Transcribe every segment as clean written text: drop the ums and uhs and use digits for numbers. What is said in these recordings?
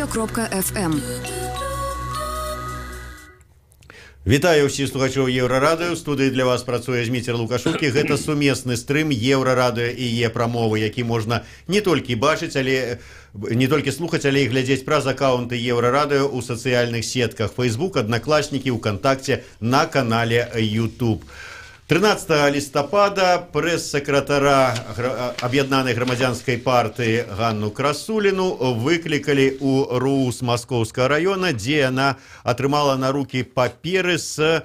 Еўрарадыё.фм. Вітаю ўсіх слухачоў Еўрарадыё. У студыі для вас працуе Зміцер Лукашукі. Гэта сумесны стрым Еўрарадыё і Е-прамовы, які можна не толькі бачыць, але не толькі слухаць, але і глядзець праз акаунты Еўрарадыё ў сацыяльных сетках Facebook, Аднакласнікі, УКонтакце, на канале YouTube. 13 лістапада прэс-сакратара Аб'яднанай грамадзянскай партыі Ганну Красуліну выклікалі ў РУС Маскоўскага раёна, дзе яна атрымала на рукі паперы з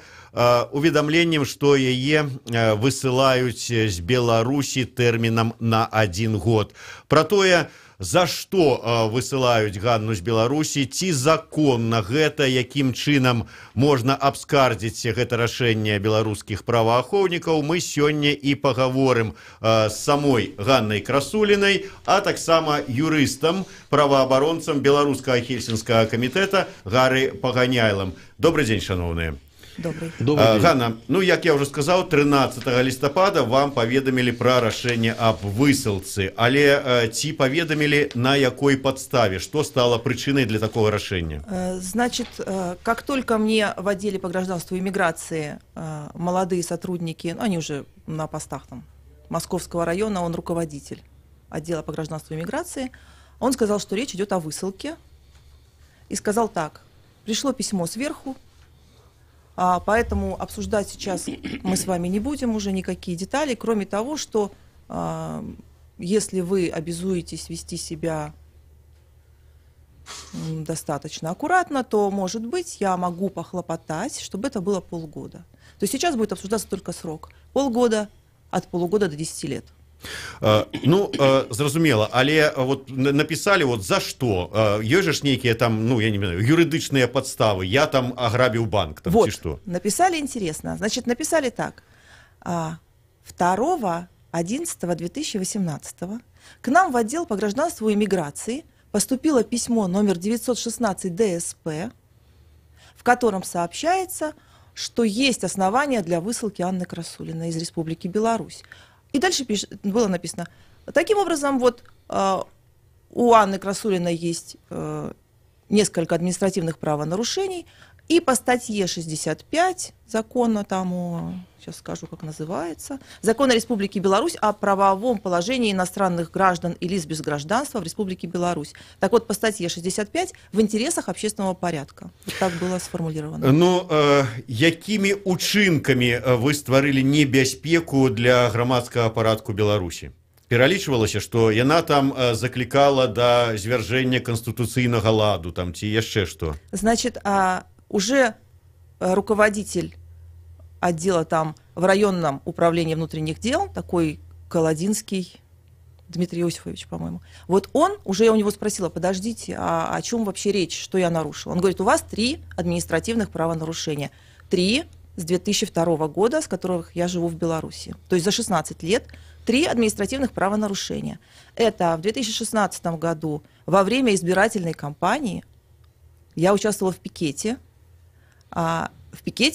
уведамленнем, што яе высылаюць з Беларусі тэрмінам на 1 год. Пра тое, за што высылаюць Ганну з Беларусі, ці законна гэта, якім чынам можна абскардзіць гэта рашэнне беларускіх праваахоўнікаў, мы сёння і пагаворым з самой Ганнай Красулінай, а таксама юрыстам, праваабаронцам Беларускага хельсінскага камітэта Гары Паганяйлам. Добрый дзень, шановныя. Добрый. Ганна, ну, як я уже сказал, 13 лістапада вам паведамілі пра рашэнне аб высылцы, але ці паведамілі на якой подставе, что стало причиной для такого рашэння? Значит, как только мне в отделе по гражданству и миграции молодые сотрудники, ну, они уже на постах там Московского района, он руководитель отдела по гражданству и миграции, он сказал, что речь идет о высылке, и сказал так: пришло письмо сверху, поэтому обсуждать сейчас мы с вами не будем уже никакие детали, кроме того, что если вы обязуетесь вести себя достаточно аккуратно, то, может быть, я могу похлопотать, чтобы это было полгода. То есть сейчас будет обсуждаться только срок. Полгода, от полугода до 10 лет. Ну, зразумела, але вот написали вот за что? Ёсць ж нейкія там, ну, я не знаю, юридичные подставы. Я там ограбил банк, там, вот, ці что? Написали интересно. Значит, написали так. 2.11.2018 к нам в отдел по гражданству и миграции поступило письмо номер 916 ДСП, в котором сообщается, что есть основания для высылки Анны Красулиной из Республики Беларусь. И дальше было написано: таким образом, вот у Анны Красулиной есть несколько административных правонарушений, и по статье 65 закона, там, сейчас скажу, как называется, закона Республики Беларусь о правовом положении иностранных граждан и лиц без гражданства в Республике Беларусь. Так вот, по статье 65 в интересах общественного порядка. Вот так было сформулировано. Ну, якімі учынкамі вы стварылі небяспеку для грамадскага парадку Беларусі? Пералічвалася, што яна там заклікала да звяржэння канстытуцыйнага ладу, там, ці яшчэ што? Значит, уже руководитель отдела там в районном управлении внутренних дел, такой Колодинский Дмитрий Иосифович, по-моему, вот он, уже я у него спросила: подождите, о чем вообще речь, что я нарушила? Он говорит: у вас 3 административных правонарушения. 3 с 2002 года, с которых я живу в Беларуси. То есть за 16 лет 3 административных правонарушения. Это в 2016 году во время избирательной кампании я участвовала в пикете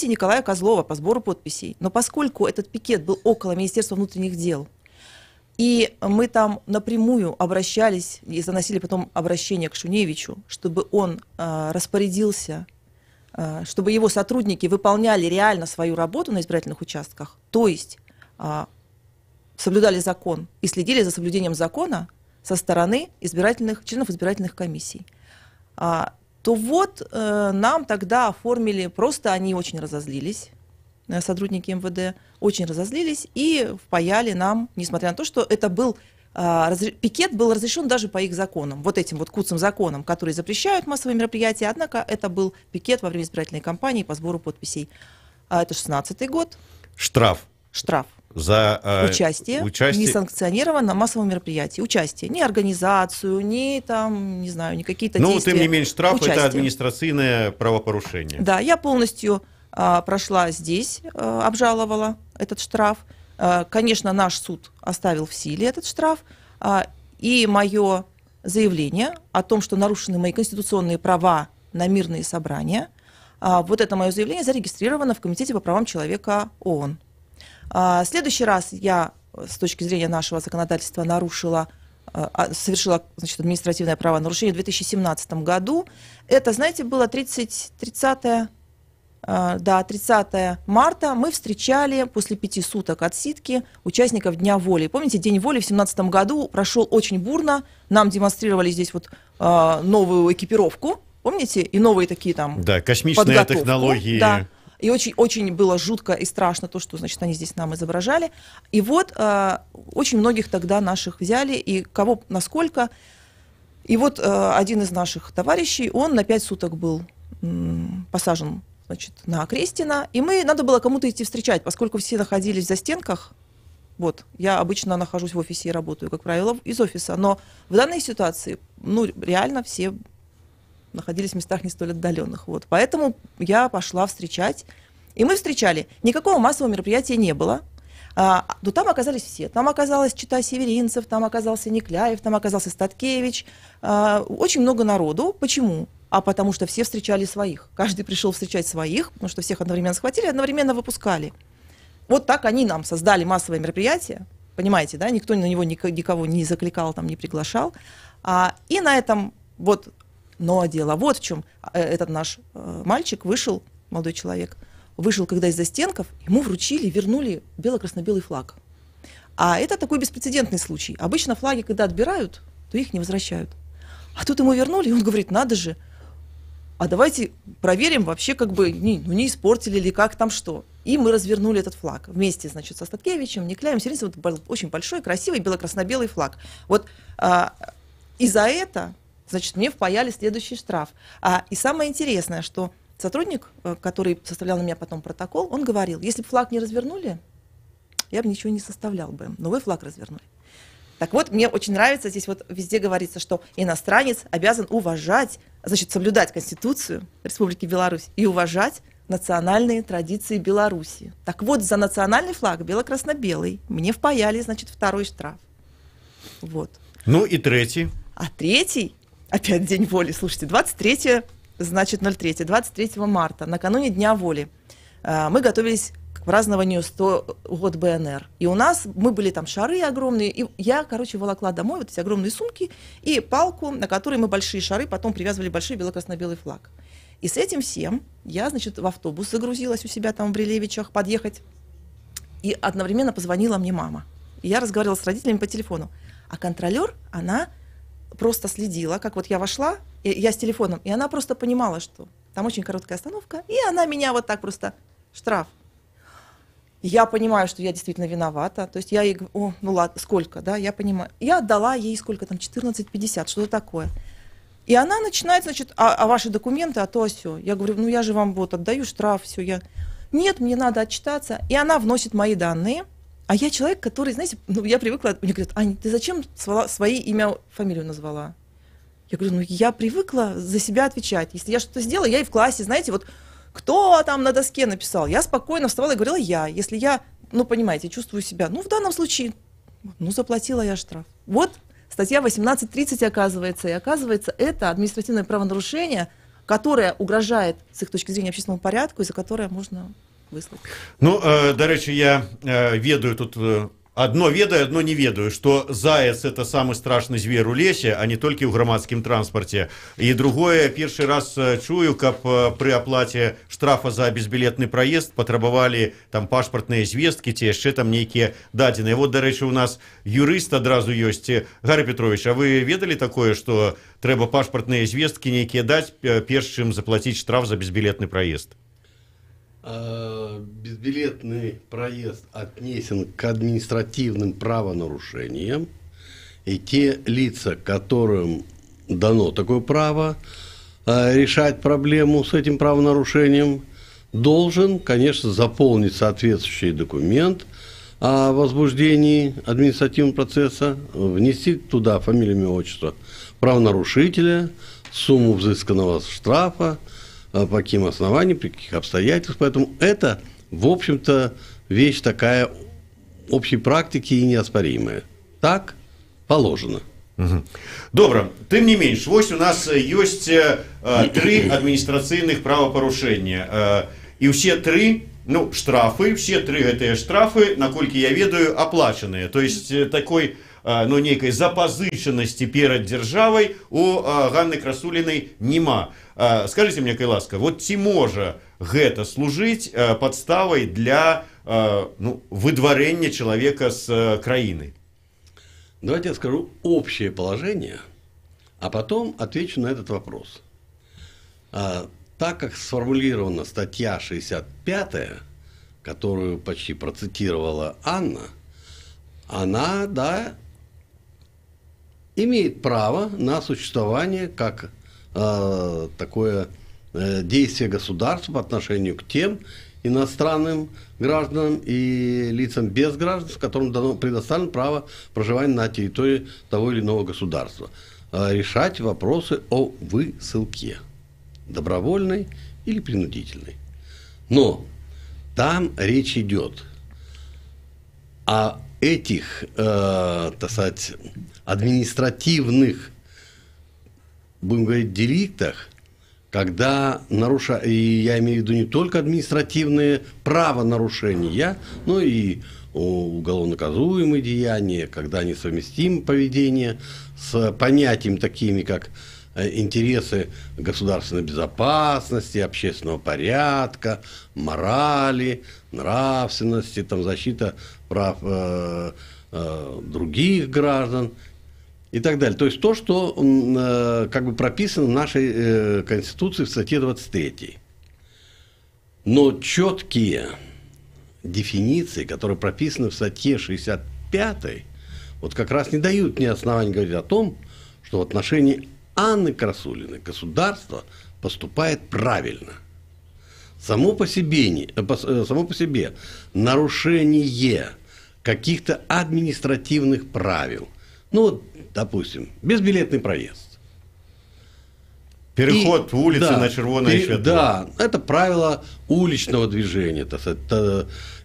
Николая Козлова по сбору подписей. Но поскольку этот пикет был около Министерства внутренних дел, и мы там напрямую обращались и заносили потом обращение к Шуневичу, чтобы он распорядился, чтобы его сотрудники выполняли реально свою работу на избирательных участках, то есть соблюдали закон и следили за соблюдением закона со стороны членов избирательных комиссий, то вот нам тогда оформили, просто они очень разозлились, сотрудники МВД очень разозлились и впаяли нам, несмотря на то, что это был пикет был разрешен даже по их законам, вот этим вот куцым законам, которые запрещают массовые мероприятия, однако это был пикет во время избирательной кампании по сбору подписей. Это 16-й год. Штраф. За участие несанкционированно массовом мероприятии. Участие. Не организацию, не там, не знаю, не какие-то действия. Ну, тем не менее, штраф участие. Это административное правопорушение. Да, я полностью прошла здесь, обжаловала этот штраф. Конечно, наш суд оставил в силе этот штраф. И мое заявление о том, что нарушены мои конституционные права на мирные собрания, вот это мое заявление зарегистрировано в Комитете по правам человека ООН. В следующий раз я, с точки зрения нашего законодательства, нарушила совершила, значит, административное правонарушение в 2017 году. Это, знаете, было 30 марта. Мы встречали после 5 суток отсидки участников Дня воли. Помните, День воли в 2017 году прошел очень бурно. Нам демонстрировали здесь вот новую экипировку, помните, и новые такие там да, космические технологии. Да. И очень, очень было жутко и страшно то, что, значит, они здесь нам изображали. И вот очень многих тогда наших взяли, и кого насколько. И вот один из наших товарищей, он на 5 суток был посажен, значит, на Крестина, и надо было кому-то идти встречать, поскольку все находились в застенках. Вот, я обычно нахожусь в офисе и работаю, как правило, из офиса, но в данной ситуации, ну, реально все находились в местах не столь отдаленных. Вот. Поэтому я пошла встречать. И мы встречали. Никакого массового мероприятия не было. Но там оказались все. Там оказалась чета Северинцев, там оказался Никляев, там оказался Статкевич. Очень много народу. Почему? Потому что все встречали своих. Каждый пришел встречать своих, потому что всех одновременно схватили, одновременно выпускали. Вот так они нам создали массовое мероприятие. Понимаете, да? Никто на него никого не закликал, там, не приглашал. И на этом вот... Но дело вот в чем. Этот наш мальчик вышел, молодой человек, вышел, когда из застенков, ему вернули бело-красно-белый флаг. А это такой беспрецедентный случай. Обычно флаги, когда отбирают, то их не возвращают. А тут ему вернули, и он говорит, надо же, а давайте проверим вообще, как бы, не испортили ли, как там что. И мы развернули этот флаг вместе, значит, со Статкевичем, Никляем, Северинцевым. Это был очень большой, красивый бело-красно-белый флаг. Вот и за это... Значит, мне впаяли следующий штраф. И самое интересное, что сотрудник, который составлял на меня потом протокол, он говорил, если бы флаг не развернули, я бы ничего не составлял бы. Но вы флаг развернули. Так вот, мне очень нравится, здесь вот везде говорится, что иностранец обязан уважать, значит, соблюдать Конституцию Республики Беларусь и уважать национальные традиции Беларуси. Так вот, за национальный флаг бело-красно-белый мне впаяли, значит, 2-й штраф. Вот. Ну и 3-й. А 3-й, опять День воли, слушайте, 23, значит, 23 марта, накануне Дня воли, мы готовились к празднованию 100 год БНР. И мы были там шары огромные, и я, волокла домой вот эти огромные сумки и палку, на которой мы большие шары потом привязывали большой бело-красно-белый флаг. И с этим всем я, значит, в автобус загрузилась у себя там в Брилевичах подъехать, и одновременно позвонила мне мама. И я разговаривала с родителями по телефону. А контролер, она просто следила, как вот я вошла, я с телефоном, и она просто понимала, что там очень короткая остановка, и она меня вот так просто, штраф. Я понимаю, что я действительно виновата, то есть я ей говорю, ну ладно, сколько, да, я понимаю. Я отдала ей сколько там, 14,50, что-то такое. И она начинает, значит, а ваши документы, а то, сё. Я говорю, ну я же вам вот отдаю штраф, все, нет, мне надо отчитаться. И она вносит мои данные. А я человек, который, знаете, ну, я привыкла, мне говорят, Аня, ты зачем свои имя, фамилию назвала? Я говорю, ну, я привыкла за себя отвечать. Если я что-то сделала, я и в классе, знаете, вот, кто там на доске написал? Я спокойно вставала и говорила я. Если я, ну, понимаете, чувствую себя, ну, в данном случае, ну, заплатила я штраф. Вот статья 18.30 оказывается, и оказывается, это административное правонарушение, которое угрожает, с их точки зрения, общественному порядку, и за которое можно... выслать. Ну, до речі, я ведаю тут, одно ведаю, одно не ведаю, что заяц это самый страшный зверь у лесе, а не только в громадском транспорте. И другое, первый раз чую, как при оплате штрафа за безбилетный проезд потребовали там пашпортные звестки, те еще там некие даденые. Вот, до речі, у нас юрист одразу есть. Гарри Петрович, а вы ведали такое, что треба пашпортные звестки некие дать, прежде чем заплатить штраф за безбилетный проезд? Безбилетный проезд отнесен к административным правонарушениям, и те лица, которым дано такое право решать проблему с этим правонарушением, должен, конечно, заполнить соответствующий документ о возбуждении административного процесса, внести туда фамилию, имя, отчество правонарушителя, сумму взысканного штрафа, по каким основаниям, при каких обстоятельствах. Поэтому это, в общем-то, вещь такая общей практики и неоспоримая. Так положено. Добре, тим не менш, ось у нас есть 3 административных правопорушения. И все 3, ну, штрафы, все 3 гэтыя штрафы, наколькі я ведаю, оплаченные. То есть такой ну, нейкай запазычанасці перад дзяржавай у Ганны Красулінай няма. Скажыце мне, кай ласка, вот ці можа гэта служыць падставай для выдварэння чалавека з краіны? Давайте я скажу общее положение, а потом отвечу на этот вопрос. Так как сформулирована статья 65, которую почти процитировала Анна, она, да, имеет право на существование как такое действие государства по отношению к тем иностранным гражданам и лицам без гражданства, которым предоставлено право проживания на территории того или иного государства, решать вопросы о высылке, добровольной или принудительной. Но там речь идет о этих, так сказать, административных, будем говорить, деликтах, когда и я имею в виду не только административные правонарушения, но и уголовно наказуемые деяния, когда они совместимы поведение с понятиями такими, как интересы государственной безопасности, общественного порядка, морали, нравственности, там, защита прав других граждан и так далее. То есть то, что как бы прописано в нашей Конституции в статье 23. Но четкие дефиниции, которые прописаны в статье 65, вот как раз не дают мне оснований говорить о том, что в отношении Анны Красулиной государство поступает правильно. Само по себе нарушение каких-то административных правил, ну вот, допустим, безбилетный проезд. Переход улицы на червоное светло. Да, это правило уличного движения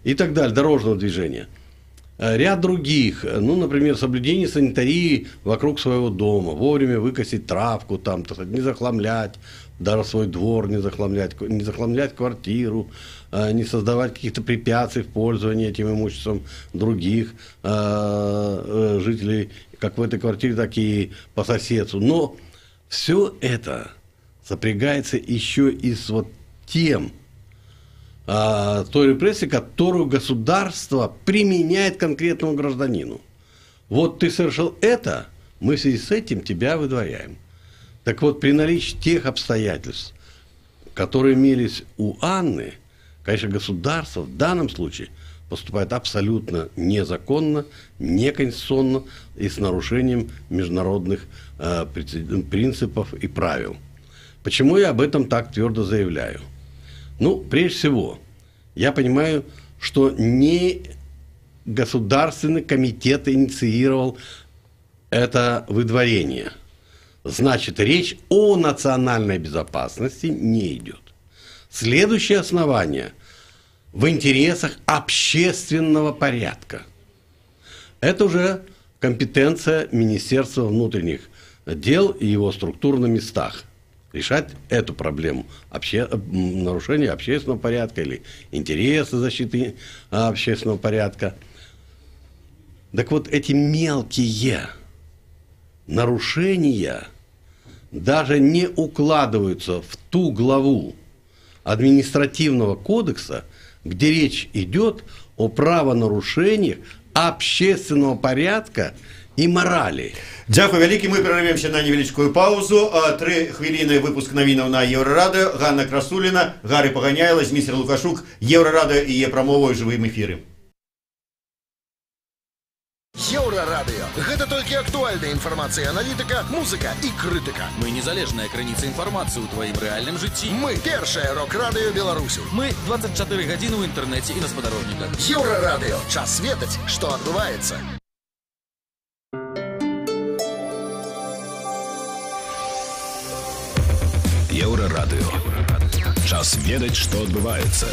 и так далее, дорожного движения. Ряд других, ну, например, соблюдение санитарии вокруг своего дома, вовремя выкосить травку, там, не захламлять даже свой двор, не захламлять квартиру, не создавать каких-то препятствий в пользовании этим имуществом других жителей, как в этой квартире, так и по соседству. Но все это сопрягается еще и с вот тем, той репрессии, которую государство применяет конкретному гражданину. Вот ты совершил это, мы в связи с этим тебя выдворяем. Так вот, при наличии тех обстоятельств, которые имелись у Анны, конечно, государство в данном случае поступает абсолютно незаконно, неконституционно и с нарушением международных принципов и правил. Почему я об этом так твердо заявляю? Ну, прежде всего, я понимаю, что не Государственный комитет инициировал это выдворение. Значит, речь о национальной безопасности не идет. Следующее основание в интересах общественного порядка. Это уже компетенция Министерства внутренних дел и его структур на местах. Решать эту проблему нарушения общественного порядка или интересы защиты общественного порядка. Так вот, эти мелкие нарушения даже не укладываются в ту главу административного кодекса, где речь идет о правонарушениях общественного порядка и морали. Дякую вялікі, мы перервемся на невеличкую паузу. 3 хвилины выпуск новинов на Еврорадио. Ганна Красулина, Гарри Паганяйло, Зміцер Лукашук, Еврорадио и Е-прамова ў жывым эфіры. Еўрарадыё. Гэта толькі актуальная інфармацыя, аналітыка, музыка і крытыка. Мы незалежная крыніца інфармацыі ў тваім рэальным жыцці. Мы першае рок-радыё Беларусі. Мы 24 гадзіны ў інтэрнэце і на спадарожніках. Еўрарадыё. Час ведаць, што адбываецца. Еўрарадыё. Час ведаць, што адбываецца.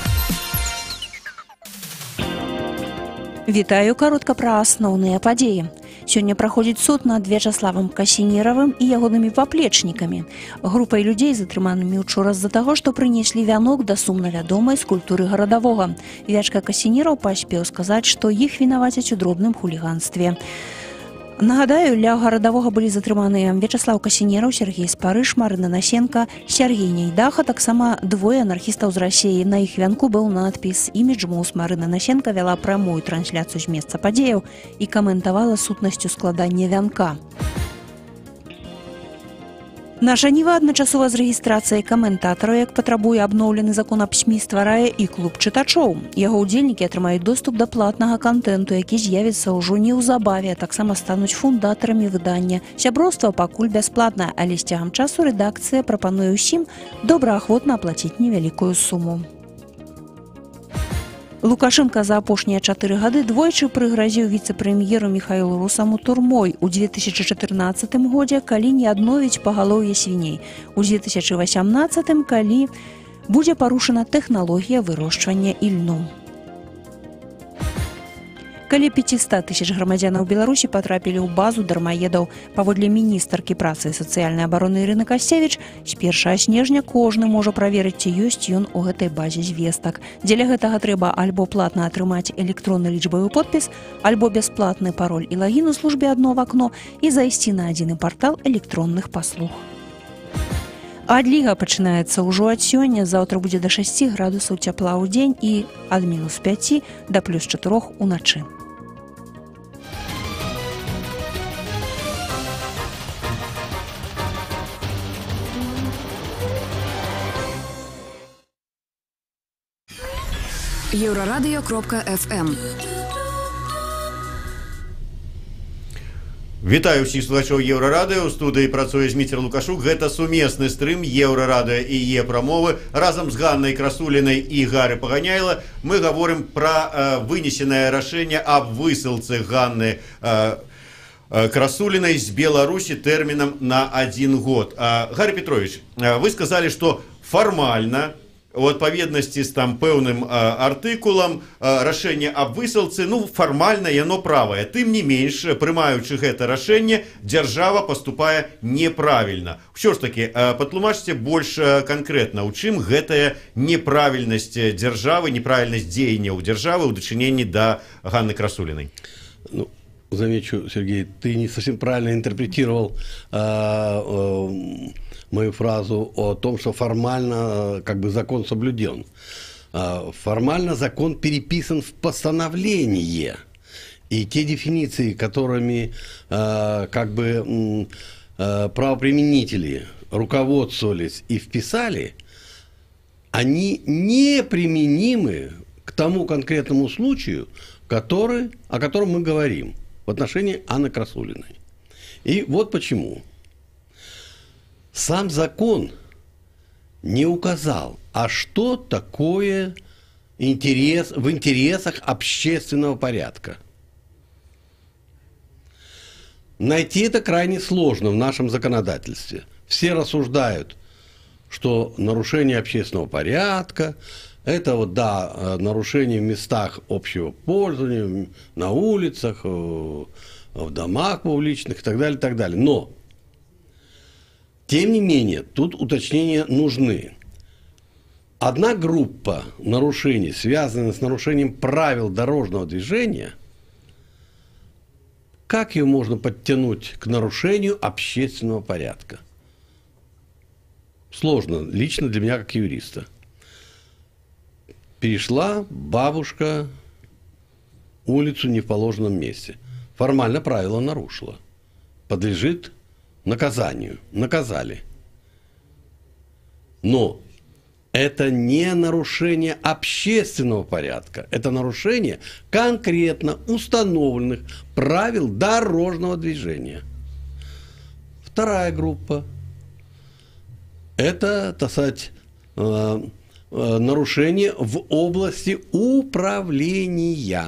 Вітаю, каротка пра асноўныя падзеі. Сёння праходзіць суд над Вячаславам Касінеравым і ягонымі паплечнікамі. Групай людзей затрыманымі учора з-за таго, што прынеслі вянок да сумна вядомай скульптуры гарадавога. Вячка Касінераў паспеў сказаць, што іх вінавацяць у дробным хуліганстве. Нагадаю, ля гарадавога былі затрыманыя Вячаслав Касінераў, Сергей Спарыш, Марына Насенко, Сергей Нейдаха, таксама двое анархістаў з Расіі. На іх вянку быў надпіс «Імідж Мус». Марына Насенко вяла прамую трансляцыю з месца падзеяў і каментавала сутнасцю складання вянка. Наша Ніва адначасова з рэгістрацыяй каментатараў, як патрабуе абноўлены закон аб СМІ, стварае і клуб чытачоў. Яго ўдзельнікі атрымаюць доступ да платнага кантэнту, які з'явіцца ўжо неўзабаве, а таксама стануць фундатарамі выдання. Сяброўства пакуль бясплатна, але з цягам часу рэдакцыя прапануе ўсім добраахвотна аплаціць невялікую суму. Лукашенко за апошнія 4 гады двойчы прыгразіў віцэ-прэм'еру Міхаілу Русаму турмой. У 2014 годзе, калі не адновіць пагалоўе свіней. У 2018, калі будзе парушана тэхналогія вырошчвання ільну. Калі 500 тысяч грамадзянаў Беларусі патрапілі ў базу дармаедаў. Паводле міністаркі працы і сацыяльнай абароны Ірыны Касцевіч, з 1 снежня кожны можа праверыць, ці ёсць ён у гэтай базе звестак. Дзеля гэтага трэба альбо платна атрымаць электронны лічбавы подпіс, альбо бясплатны пароль і лагін у службе «Адно в акно» і зайсці на адзіны партал электронных паслуг. Адліга пачынаецца ўжо ад сёння. Заўтра будзе да 6 градусаў цяпла ў дзень і ад -5 да +4 уначы. Еврорадио.FM. Вітаю ўсіх слухачоў Еўрарадыё. У студыі працуе Зміцер Лукашук. Гэта сумесны стрым Еўрарадыё і Е-прамовы. Разам з Ганнай Красулінай і Гары Паганяйла мы гаворым пра вынесенае рашэнне аб высылцы Ганны Красулінай з Беларусі тэрмінам на 1 год. Гарри Петрович, вы сказалі, што фармальна у адпаведнасці з там пэўным артыкулам рашэнне аб высылцы, ну, фармальна яно правае. Тым не менш, прымаючы гэта рашэнне, дзяржава паступае неправільна. Ўсё ж такі, патлумачце больш канкрэтна, у чым гэтая неправільнасць дзяржавы, неправільнасць дзеянняў дзяржавы ў дачыненні да Ганны Красулінай. Ну, замечу, Сергей, ты не совсем правильно интерпретировал мою фразу о том, что формально как бы закон соблюден. Формально закон переписан в постановление. И те дефиниции, которыми как бы правоприменители руководствовались и вписали, они неприменимы к тому конкретному случаю, о котором мы говорим в отношении Анны Красулиной. И вот почему. Сам закон не указал, а что такое в интересах общественного порядка. Найти это крайне сложно в нашем законодательстве. Все рассуждают, что нарушение общественного порядка – это вот, да, нарушение в местах общего пользования, на улицах, в домах публичных и так далее, и так далее. Но тем не менее, тут уточнения нужны. Одна группа нарушений, связанных с нарушением правил дорожного движения, как ее можно подтянуть к нарушению общественного порядка? Сложно, лично для меня, как юриста. Перешла бабушка улицу не в положенном месте. Формально правило нарушила. Подлежит наказанию. Наказали. Но это не нарушение общественного порядка. Это нарушение конкретно установленных правил дорожного движения. Вторая группа. Это, так сказать, нарушение в области управления.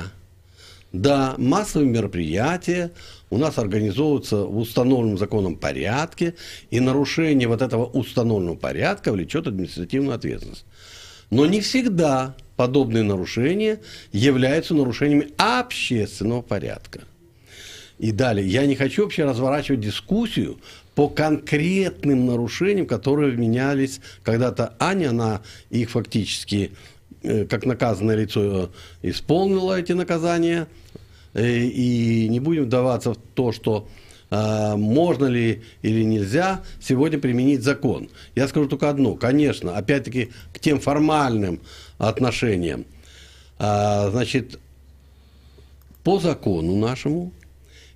Да, массовые мероприятия у нас организовываются в установленном законом порядке, и нарушение вот этого установленного порядка влечет административную ответственность. Но не всегда подобные нарушения являются нарушениями общественного порядка. И далее, я не хочу вообще разворачивать дискуссию по конкретным нарушениям, которые вменялись когда-то Аня, она их фактически, как наказанное лицо, исполнила эти наказания, и не будем вдаваться в то, что можно ли или нельзя сегодня применить закон. Я скажу только одно. Конечно, опять-таки, к тем формальным отношениям. Значит, по закону нашему,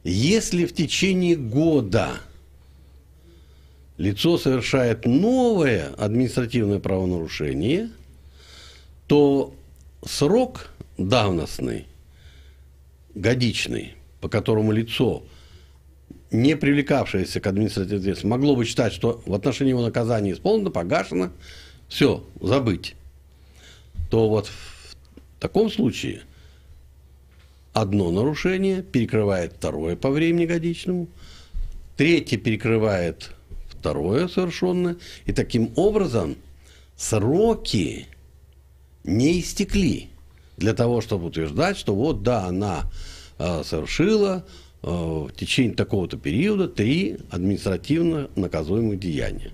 если в течение года лицо совершает новое административное правонарушение, то срок давностный, годичный, по которому лицо, не привлекавшееся к административной ответственности, могло бы считать, что в отношении его наказания исполнено, погашено, все, забыть, то вот в таком случае одно нарушение перекрывает второе по времени годичному, третье перекрывает второе совершенное, и таким образом сроки не истекли для того, чтобы утверждать, что вот да, она совершила в течение такого-то периода 3 административно наказуемых деяния.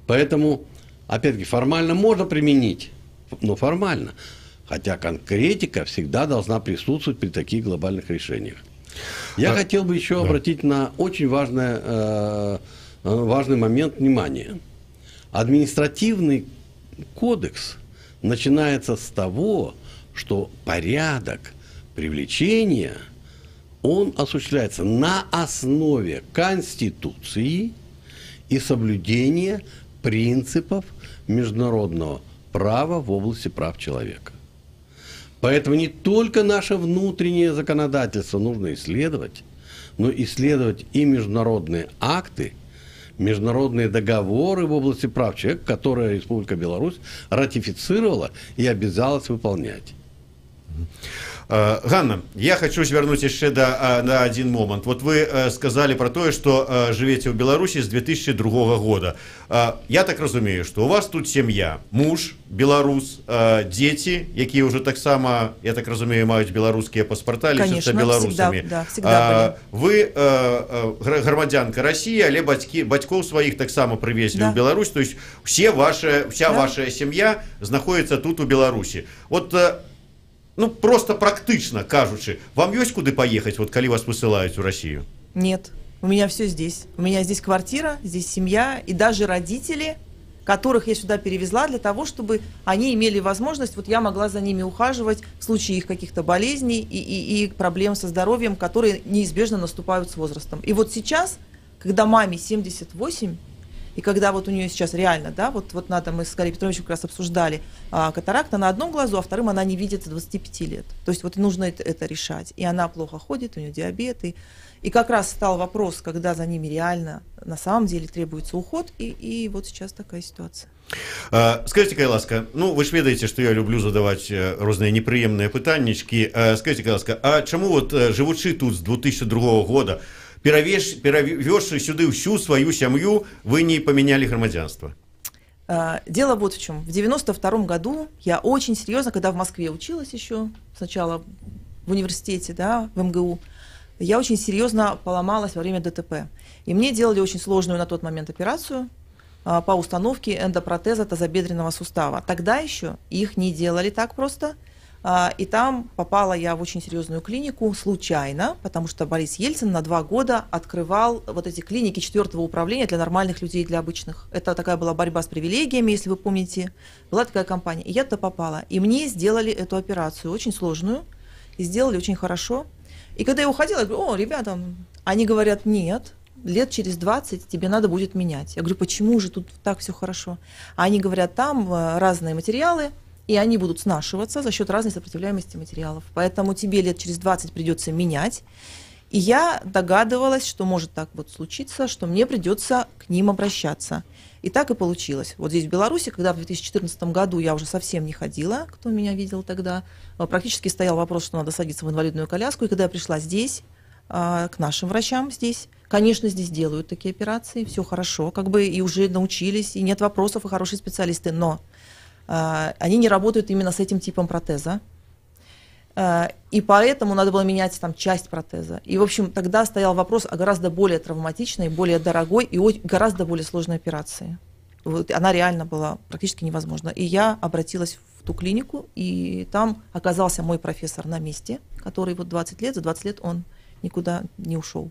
Поэтому, опять-таки, формально можно применить, но формально, хотя конкретика всегда должна присутствовать при таких глобальных решениях. Я хотел бы еще обратить на очень важный момент внимания. Административный кодекс начинается с того, что порядок привлечения, он осуществляется на основе Конституции и соблюдения принципов международного права в области прав человека. Поэтому не только наше внутреннее законодательство нужно исследовать, но исследовать и международные акты, международные договоры в области прав человека, которые Республика Беларусь ратифицировала и обязалась выполнять. Ганна, я хочу звернуць яшчэ на один момант. Вот вы сказали про тое, что живете ў Беларусі з 2002 года. Я так разумею, что у вас тут сем'я, муж беларус, дети, якія ўжо таксама, я так разумею, маюць беларускія паспарта, лічацца беларусамі. Вы грамадзянка России, але бацькоў сваіх таксама прывезлі ў Беларусь, то есть вся ваша сем'я знаходіцца тут у Беларусі. Вот ну, просто практично кажучи, вам есть куда поехать, вот коли вас высылают в Россию? Нет, у меня все здесь. У меня здесь квартира, здесь семья и даже родители, которых я сюда перевезла для того, чтобы они имели возможность, вот я могла за ними ухаживать в случае их каких-то болезней и проблем со здоровьем, которые неизбежно наступают с возрастом. И вот сейчас, когда маме 78, и когда вот у нее сейчас реально, да, вот надо, мы с Гарри Петровичем как раз обсуждали, катаракта на одном глазу, а вторым она не видит с 25 лет. То есть вот нужно это решать. И она плохо ходит, у нее диабет. И как раз стал вопрос, когда за ними реально на самом деле требуется уход, и вот сейчас такая ситуация. Скажите, ласка, ну вы ж ведаеце, что я люблю задавать розныя непрыемныя пытаннічкі. Скажите, ласка, а чаму вот живучы тут с 2002 года, перавёзшы сюды всю свою семью, вы не поменяли громадянство? Дело вот в чем. В 92 году я очень серьезно, когда в Москве училась еще, сначала в университете, да, в МГУ, я очень серьезно поломалась во время ДТП. И мне делали очень сложную на тот момент операцию по установке эндопротеза тазобедренного сустава. Тогда еще их не делали так просто. И там попала я в очень серьезную клинику случайно, потому что Борис Ельцин на 2 года открывал вот эти клиники 4-го управления для нормальных людей, для обычных. Это такая была борьба с привилегиями, если вы помните. Была такая компания. И я туда попала. И мне сделали эту операцию очень сложную. И сделали очень хорошо. И когда я уходила, я говорю: о, ребята, они говорят: нет, лет через 20 тебе надо будет менять. Я говорю: почему же тут так все хорошо? А они говорят: там разные материалы, и они будут снашиваться за счет разной сопротивляемости материалов. Поэтому тебе лет через 20 придется менять. И я догадывалась, что может так вот случиться, что мне придется к ним обращаться. И так и получилось. Вот здесь в Беларуси, когда в 2014 году я уже совсем не ходила, кто меня видел тогда, практически стоял вопрос, что надо садиться в инвалидную коляску. И когда я пришла здесь, к нашим врачам здесь, конечно, здесь делают такие операции, все хорошо, как бы и уже научились, и нет вопросов, и хорошие специалисты, но они не работают именно с этим типом протеза. И поэтому надо было менять там часть протеза. И, в общем, тогда стоял вопрос о гораздо более травматичной, более дорогой и гораздо более сложной операции. Вот, она реально была практически невозможна. И я обратилась в ту клинику, и там оказался мой профессор на месте, который вот 20 лет, за 20 лет он никуда не ушел.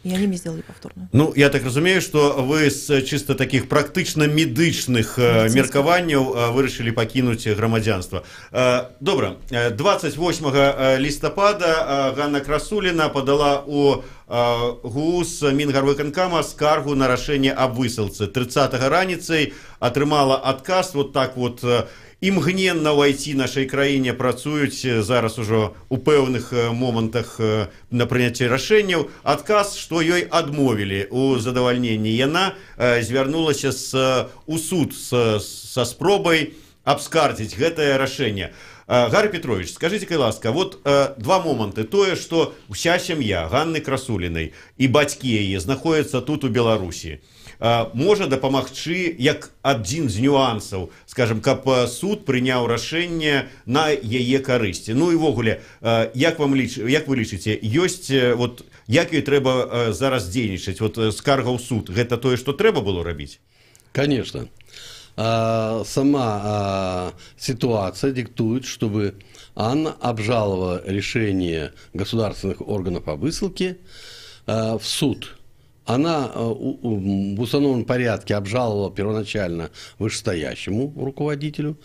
І вони мені зробили повторно. Ну, я так розумію, що ви з чисто таких практично медичних міркуваннів вирішили покинути громадянство. Добре, 28 листопада Ганна Красуліна подала у ГУС Мінгарвиконкама скаргу на рішення об висылці. 30-го раніцей атрымала адказ, вот так вот, імгненна в IT нашай краіне працуюць зараз ужо у пэўных момантах на прыняцці рашэнняў. Адказ, што ёй адмовілі у задавальненні. Яна звярнулася у суд са спробай абскардзіць гэтае рашэнне. Гарри Петрович, скажите, ласка, вот два моманты. Тое, што ўся сям'я Ганны Красулінай і бацькі яе знаходзяцца тут у Беларусі, можа дапамагчы як адзін з нюансаў, скажем, каб суд прыняў рашэнне на яе карысці. Ну і ввогуле, як вы лічыце, ёсць, вот, як ёй трэба зараз дзейнічаць? Вот скарга ў суд, гэта тое, што трэба было рабіць? Конечно. Сама ситуация диктует, чтобы Анна обжаловала решение государственных органов о высылке в суд. Она в установленном порядке обжаловала первоначально вышестоящему руководителю,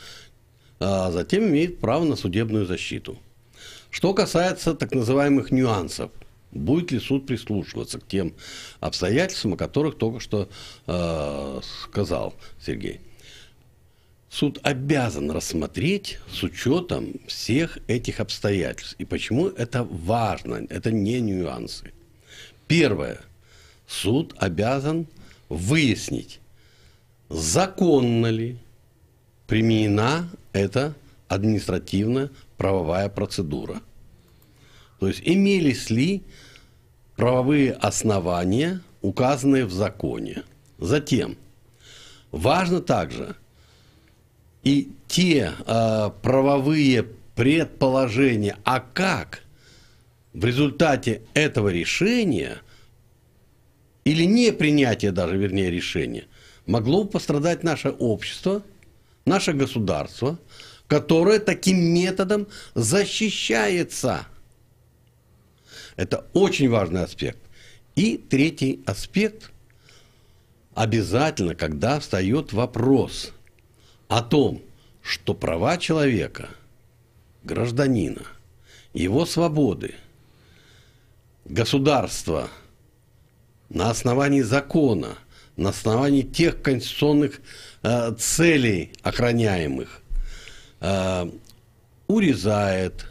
а затем имеет право на судебную защиту. Что касается так называемых нюансов, будет ли суд прислушиваться к тем обстоятельствам, о которых только что сказал Сергей. Суд обязан рассмотреть с учетом всех этих обстоятельств. И почему это важно? Это не нюансы. Первое. Суд обязан выяснить, законно ли применена эта административно-правовая процедура. То есть имелись ли правовые основания, указанные в законе. Затем важно также и те правовые предположения, а как в результате этого решения или не принятия даже, вернее, решения, могло бы пострадать наше общество, наше государство, которое таким методом защищается. Это очень важный аспект. И третий аспект. Обязательно, когда встает вопрос о том, что права человека, гражданина, его свободы, государства на основании закона, на основании тех конституционных целей охраняемых урезает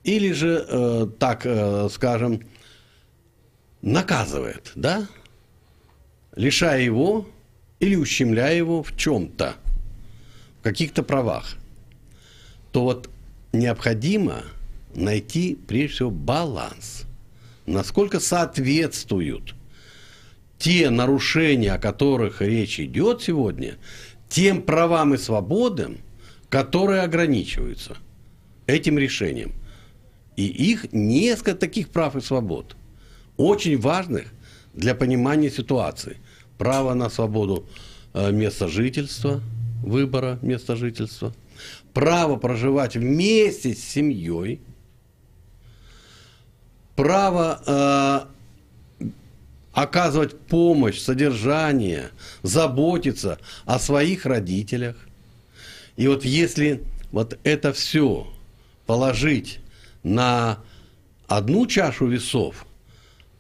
или же, так скажем, наказывает, да? Лишая его или ущемляя его в чем-то, в каких-то правах, то вот необходимо найти, прежде всего, баланс. Насколько соответствуют те нарушения, о которых речь идет сегодня, тем правам и свободам, которые ограничиваются этим решением. И их несколько таких прав и свобод, очень важных для понимания ситуации. Право на свободу места жительства, выбора места жительства, право проживать вместе с семьей, право оказывать помощь, содержание, заботиться о своих родителях. И вот если вот это все положить на одну чашу весов,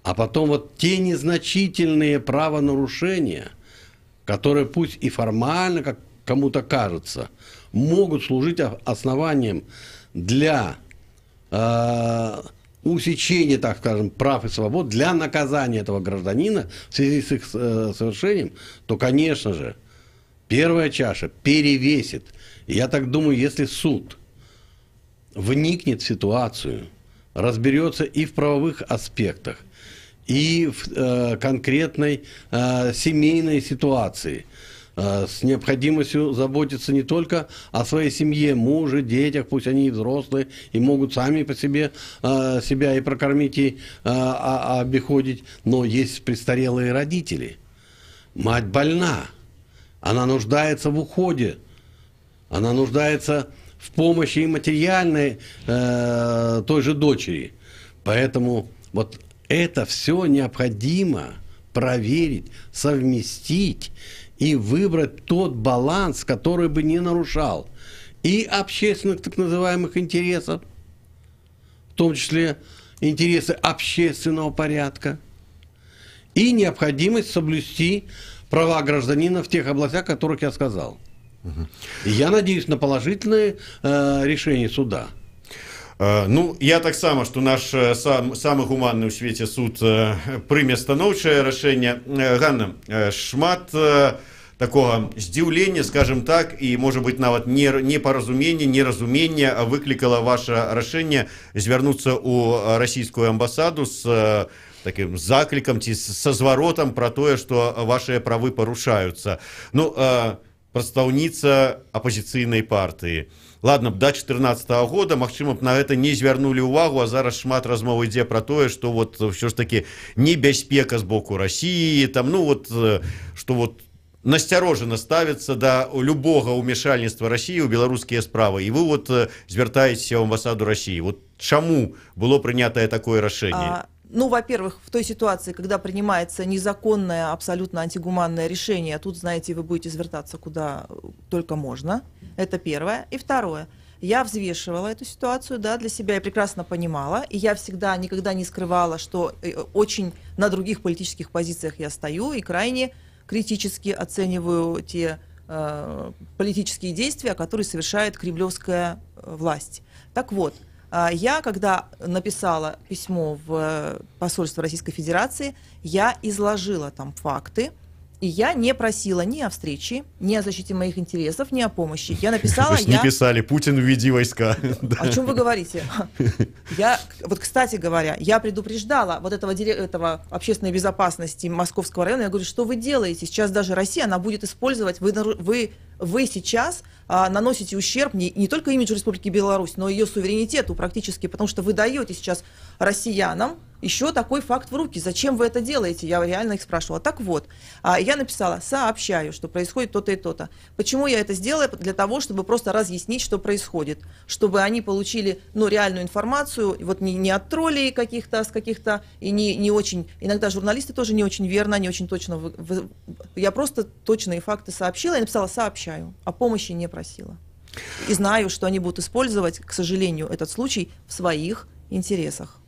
а потом вот те незначительные правонарушения, которые пусть и формально, как кому-то кажется, могут служить основанием для усечения, так скажем, прав и свобод, для наказания этого гражданина в связи с их совершением, то, конечно же, первая чаша перевесит. И я так думаю, если суд вникнет в ситуацию, разберется и в правовых аспектах, и в конкретной семейной ситуации, с необходимостью заботиться не только о своей семье, муже, детях, пусть они и взрослые, и могут сами по себе себя и прокормить, и обиходить, но есть престарелые родители. Мать больна, она нуждается в уходе, она нуждается в помощи и материальной той же дочери. Поэтому вот это все необходимо проверить, совместить и выбрать тот баланс, который бы не нарушал и общественных так называемых интересов, в том числе интересы общественного порядка, и необходимость соблюсти права гражданина в тех областях, о которых я сказал. И я надеюсь на положительное решение суда. Ну, я таксама, што наш самы гуманны ў свеце суд прыме станоўчае рашэнне. Ганна, шмат такога здзіўлення, скажем так, і, можа быць, нават непаразумення, неразумення выклікала ваше рашэнне звярнуцца ў расійскую амбасаду з таким заклікам ці са зваротам пра тое, што вашыя правы парушаюцца. Ну, прадстаўніца апазіцыйнай партыі. Ладно, до 2014 года, магчыма, на гэта не звярнулі ўвагу, а зараз шмат размоў ідзе пра тое, што вот ўсё ж такі небяспека з боку Расіі, там, ну вот, што вот насцярожана ставіцца да любога ўмешальніцтва Расіі ў беларускія справы. І вы вот звяртаецеся ў амбасаду Расіі. Вот чаму было прынятае такое рашэнне? Ну, во-первых, в той ситуации, когда принимается незаконное, абсолютно антигуманное решение, тут, знаете, вы будете звертаться куда только можно. Это первое. И второе. Я взвешивала эту ситуацию, да, для себя, я прекрасно понимала, и я всегда, никогда не скрывала, что очень на других политических позициях я стою и крайне критически оцениваю те политические действия, которые совершает кремлевская власть. Так вот, я, когда написала письмо в посольство Российской Федерации, я изложила там факты, и я не просила ни о встрече, ни о защите моих интересов, ни о помощи. Я написала... Не писали «Путин, введи войска». О чем вы говорите? Вот, кстати говоря, я предупреждала вот этого общественной безопасности Московского района. Я говорю, что вы делаете? Сейчас даже Россия, она будет использовать... Вы сейчас наносите ущерб не только имиджу Республики Беларусь, но и ее суверенитету практически, потому что вы даете сейчас россиянам еще такой факт в руки. Зачем вы это делаете? Я реально их спрашивала. Так вот, я написала, сообщаю, что происходит то-то и то-то. Почему я это сделала? Для того, чтобы просто разъяснить, что происходит. Чтобы они получили, ну, реальную информацию, вот не от троллей каких-то, с каких-то, и не очень, иногда журналисты тоже не очень верно, не очень точно. Я просто точные факты сообщила, я написала, сообщаю, а помощи не просила. И знаю, что они будут использовать, к сожалению, этот случай в своих интересах.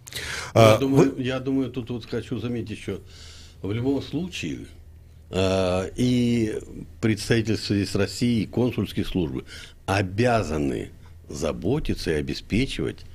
Я думаю, тут вот хочу заметить еще, в любом случае и представительство здесь России, и консульские службы обязаны заботиться и обеспечивать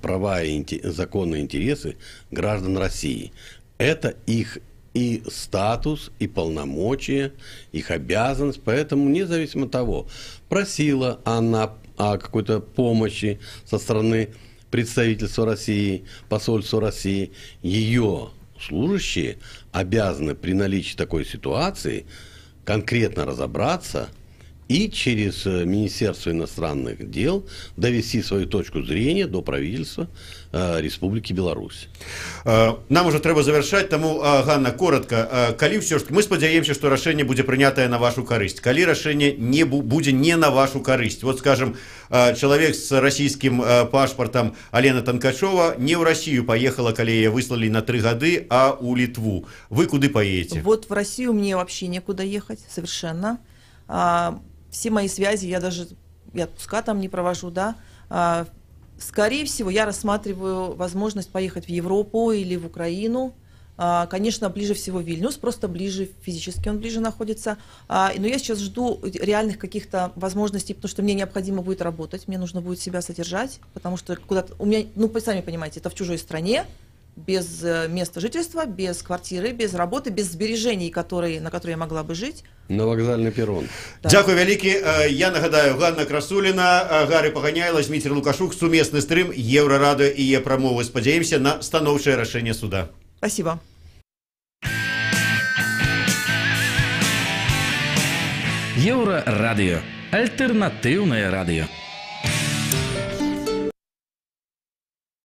права и законные интересы граждан России. Это их и статус, и полномочия, их обязанность. Поэтому, независимо от того, просила она о какой-то помощи со стороны представительства России, посольства России, ее служащие обязаны при наличии такой ситуации конкретно разобраться и через Министерство иностранных дел довести свою точку зрения до правительства Республики Беларусь. Нам уже трэба завяршаць, таму, Ганна, коротко, калі ўсё ж мы спадзяемся, што рашэнне будзе прынятае на вашу карысць, калі рашэнне будзе не на вашу карысць, вот, скажем, чалавек с расійскім пашпартам Алена Танкачова не ў Россию поехала, калі яе выслалі на 3 гады, а ў Литву. Вы куды поедете? Вот в Россию мне вообще некуда ехать, совершенно. Все мои связи, я отпуска там не провожу, да. Скорее всего, я рассматриваю возможность поехать в Европу или в Украину. Конечно, ближе всего Вильнюс, просто ближе, физически он ближе находится. Но я сейчас жду реальных каких-то возможностей, потому что мне необходимо будет работать, мне нужно будет себя содержать, потому что куда-то у меня, ну, вы сами понимаете, это в чужой стране, без места жительства, без квартиры, без работы, без сбережений, на которые я могла бы жить. На вокзальный перрон. Да. Дякую вялікі. Я нагадаю, Ганна Красуліна, Гары Паганяйла, Зміцер Лукашук, сумесны стрым Еўрарадыё і Е-прамовы. Спадзяемся на станоўчае рашэнне суда. Спасибо. Еўрарадыё. Альтэрнатыўнае радыё.